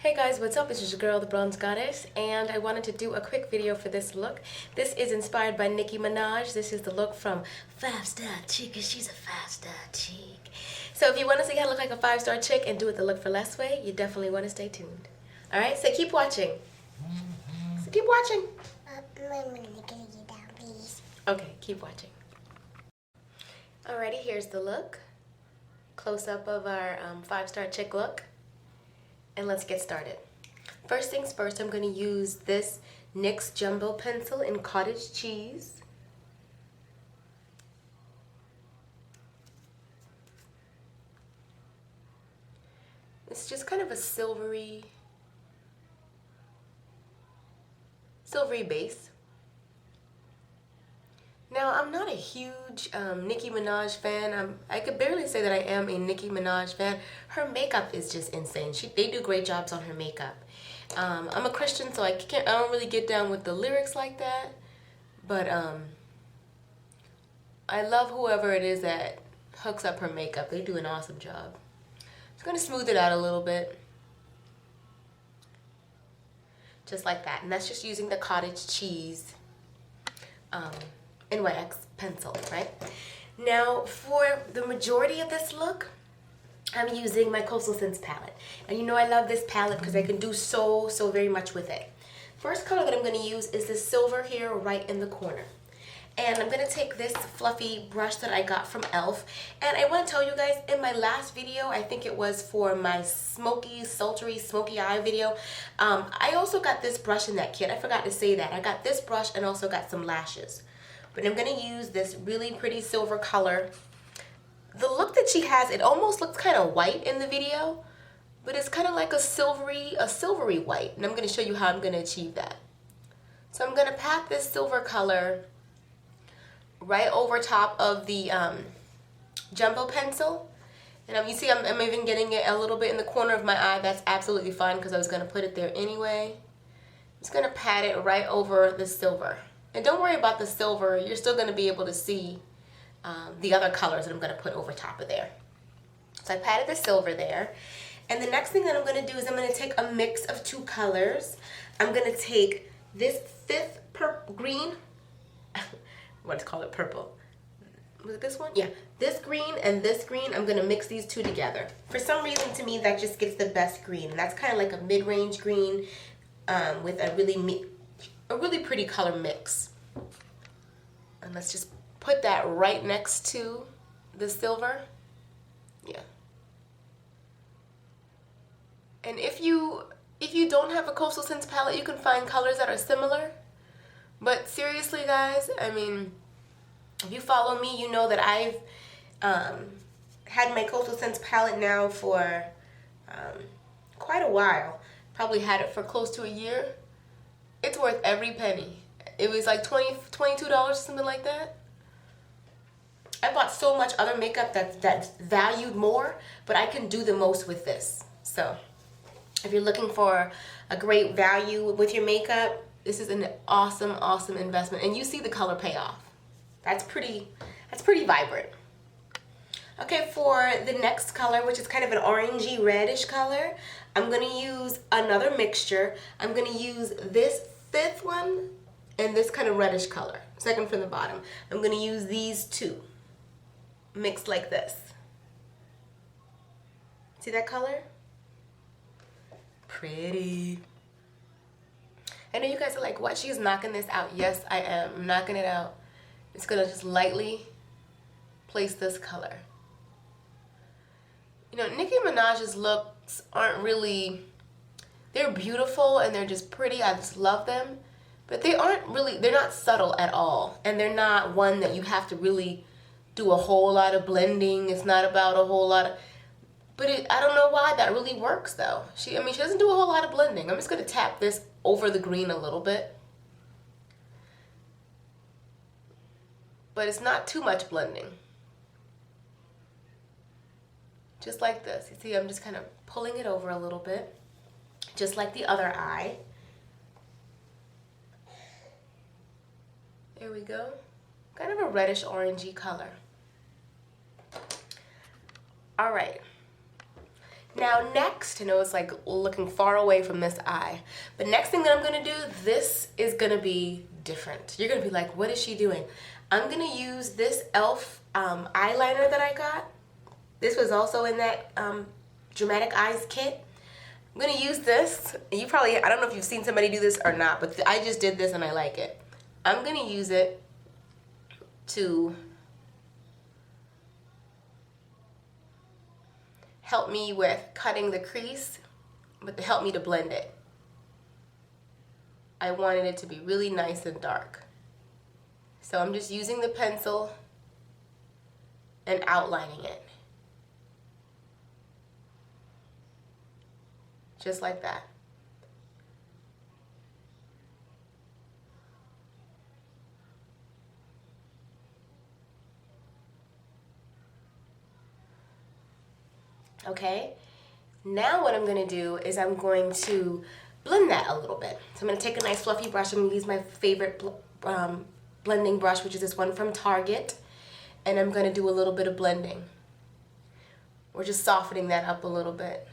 Hey guys, what's up? This is your girl, the Bronze Goddess, and I wanted to do a quick video for this look. This is inspired by Nicki Minaj. This is the look from 5-Star Chick, because she's a 5-star chick. So if you want to see how to look like a 5-star chick and do it the Look for Less way, you definitely want to stay tuned. Alright, so keep watching. So keep watching. Okay, keep watching. Alrighty, here's the look. Close up of our 5-star chick look. And let's get started. First things first, I'm going to use this NYX Jumbo Pencil in Cottage Cheese. It's just kind of a silvery base. Now, I'm not a huge Nicki Minaj fan. I could barely say that I am a Nicki Minaj fan. Her makeup is just insane. They do great jobs on her makeup. I'm a Christian, so I don't really get down with the lyrics like that. But I love whoever it is that hooks up her makeup. They do an awesome job. Just gonna smooth it out a little bit. Just like that. And that's just using the Cottage Cheese NYX pencil, right? Now, for the majority of this look, I'm using my Coastal Scents palette. And you know I love this palette because I can do so very much with it. First color that I'm going to use is this silver here right in the corner. And I'm going to take this fluffy brush that I got from e.l.f. And I want to tell you guys, in my last video, I think it was for my sultry, smoky eye video, I also got this brush in that kit. I forgot to say that. I got this brush and also got some lashes. But I'm going to use this really pretty silver color. The look that she has, it almost looks kind of white in the video, but it's kind of like a silvery white. And I'm going to show you how I'm going to achieve that. So I'm going to pat this silver color right over top of the jumbo pencil. And you see I'm even getting it a little bit in the corner of my eye. That's absolutely fine because I was going to put it there anyway. I'm just going to pat it right over the silver. And don't worry about the silver. You're still going to be able to see the other colors that I'm going to put over top of there. So I patted the silver there. And the next thing that I'm going to do is I'm going to take a mix of two colors. I'm going to take this fifth green. Let's call it purple. Was it this one? Yeah. This green and this green, I'm going to mix these two together. For some reason, to me, that just gets the best green. And that's kind of like a mid-range green with a really pretty color mix. And let's just put that right next to the silver. Yeah. And if you don't have a Coastal Scents palette, you can find colors that are similar. But seriously, guys, I mean, if you follow me, you know that I've had my Coastal Scents palette now for quite a while. Probably had it for close to a year. It's worth every penny. It was like $22, something like that. I bought so much other makeup that's valued more, but I can do the most with this. So if you're looking for a great value with your makeup, this is an awesome investment. And you see the color payoff. That's pretty vibrant. Okay, for the next color, which is kind of an orangey reddish color, I'm going to use another mixture. I'm going to use this fifth one and this kind of reddish color, second from the bottom. I'm going to use these two mixed like this. See that color? Pretty. I know you guys are like, what? She's knocking this out. Yes, I am. I'm knocking it out. It's going to just lightly place this color. You know, Nicki Minaj's looks aren't really, they're beautiful and they're just pretty. I just love them. But they're not subtle at all. And they're not one that you have to really do a whole lot of blending. It's not about a whole lot of, but I don't know why that really works though. She doesn't do a whole lot of blending. I'm just going to tap this over the green a little bit. But it's not too much blending. Just like this. You see, I'm just kind of pulling it over a little bit. Just like the other eye. There we go. Kind of a reddish orangey color. All right. Now next, I know it's like looking far away from this eye, but next thing that I'm gonna do, this is gonna be different. You're gonna be like, what is she doing? I'm gonna use this e.l.f. Eyeliner that I got. This was also in that Dramatic Eyes kit. I'm gonna use this. You probably, I don't know if you've seen somebody do this or not, but I just did this and I like it. I'm gonna use it to help me with cutting the crease, but to help me to blend it. I wanted it to be really nice and dark. So I'm just using the pencil and outlining it. Just like that. Okay, now what I'm gonna do is I'm going to blend that a little bit. So I'm gonna take a nice fluffy brush. I'm gonna use my favorite blending brush, which is this one from Target, and I'm gonna do a little bit of blending. We're just softening that up a little bit.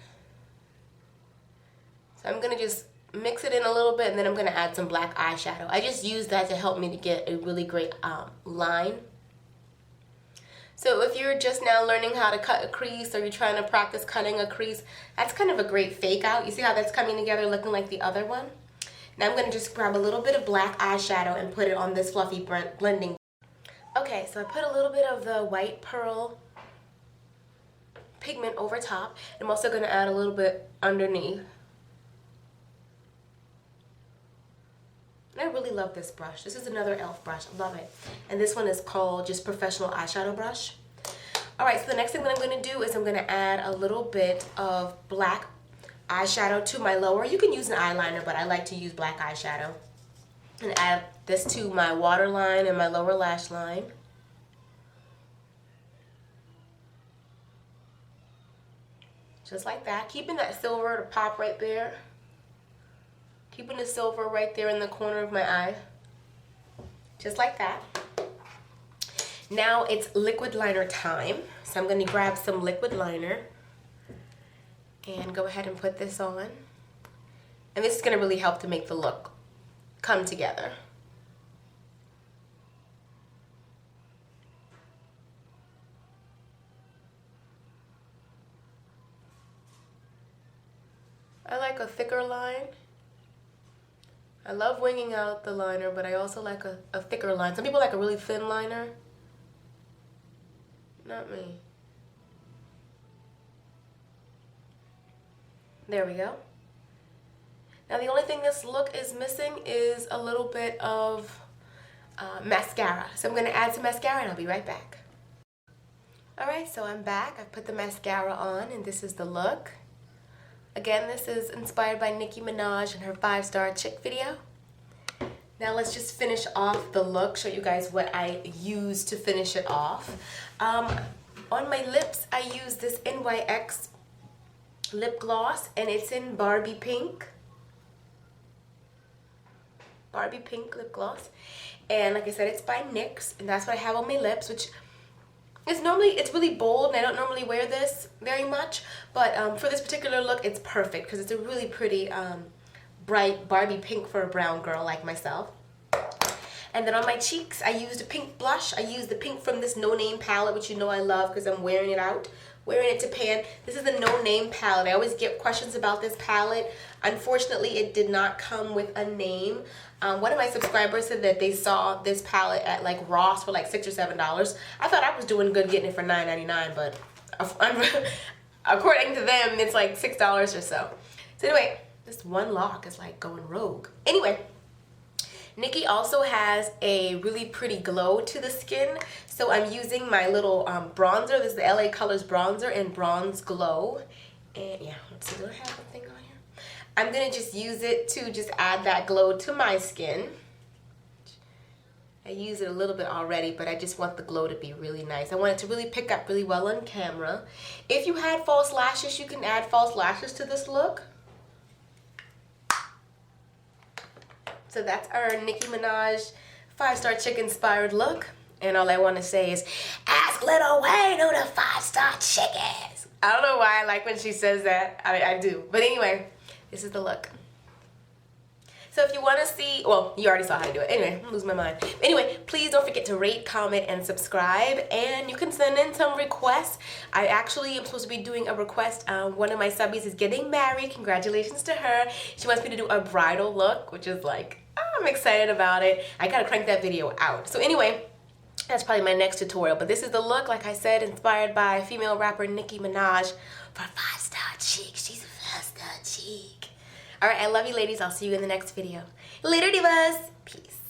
So I'm gonna just mix it in a little bit, and then I'm gonna add some black eyeshadow. I just use that to help me to get a really great line. So if you're just now learning how to cut a crease, or you're trying to practice cutting a crease, that's kind of a great fake out. You see how that's coming together looking like the other one? Now I'm gonna just grab a little bit of black eyeshadow and put it on this fluffy blending. Okay, so I put a little bit of the white pearl pigment over top. I'm also gonna add a little bit underneath. And I really love this brush. This is another e.l.f. brush. I love it. And this one is called just Professional Eyeshadow Brush. Alright, so the next thing that I'm going to do is I'm going to add a little bit of black eyeshadow to my lower. You can use an eyeliner, but I like to use black eyeshadow. And add this to my waterline and my lower lash line. Just like that. Keeping that silver to pop right there. Keeping the silver right there in the corner of my eye. Just like that. Now it's liquid liner time. So I'm going to grab some liquid liner and go ahead and put this on. And this is going to really help to make the look come together. I like a thicker line. I love winging out the liner, but I also like a thicker line. Some people like a really thin liner. Not me. There we go. Now the only thing this look is missing is a little bit of mascara. So I'm going to add some mascara and I'll be right back. Alright, so I'm back. I've put the mascara on and this is the look. Again, this is inspired by Nicki Minaj and her 5-star chick video. Now let's just finish off the look, show you guys what I use to finish it off. On my lips, I use this NYX lip gloss and it's in Barbie Pink. Barbie Pink lip gloss. And like I said, it's by NYX and that's what I have on my lips, which it's really bold and I don't normally wear this very much, but for this particular look it's perfect because it's a really pretty bright Barbie pink for a brown girl like myself. And then on my cheeks I used a pink blush. I used the pink from this No Name palette, which you know I love because I'm wearing it out. Wearing it to pan. This is the No Name palette. I always get questions about this palette. Unfortunately, it did not come with a name. One of my subscribers said that they saw this palette at like Ross for like $6 or $7. I thought I was doing good getting it for $9.99, but according to them, it's like $6 or so. So anyway, this one lock is like going rogue. Anyway, Nicki also has a really pretty glow to the skin, so I'm using my little bronzer. This is the LA Colors bronzer in Bronze Glow. And yeah, let's see, do I have a thing on here? I'm going to just use it to just add that glow to my skin. I use it a little bit already, but I just want the glow to be really nice. I want it to really pick up really well on camera. If you had false lashes, you can add false lashes to this look. So that's our Nicki Minaj 5-star chick inspired look. And all I want to say is, ask Lil Wayne who the 5-star chick is. I don't know why I like when she says that. I do. But anyway, this is the look. So if you want to see, well, you already saw how to do it. Anyway, I'm losing my mind. Anyway, please don't forget to rate, comment, and subscribe. And you can send in some requests. I actually am supposed to be doing a request. One of my subbies is getting married. Congratulations to her. She wants me to do a bridal look, which is like, I'm excited about it. I gotta crank that video out. So anyway, that's probably my next tutorial. But this is the look, like I said, inspired by female rapper Nicki Minaj for 5-star chick. She's a 5-star chick. All right, I love you ladies. I'll see you in the next video. Later, divas. Peace.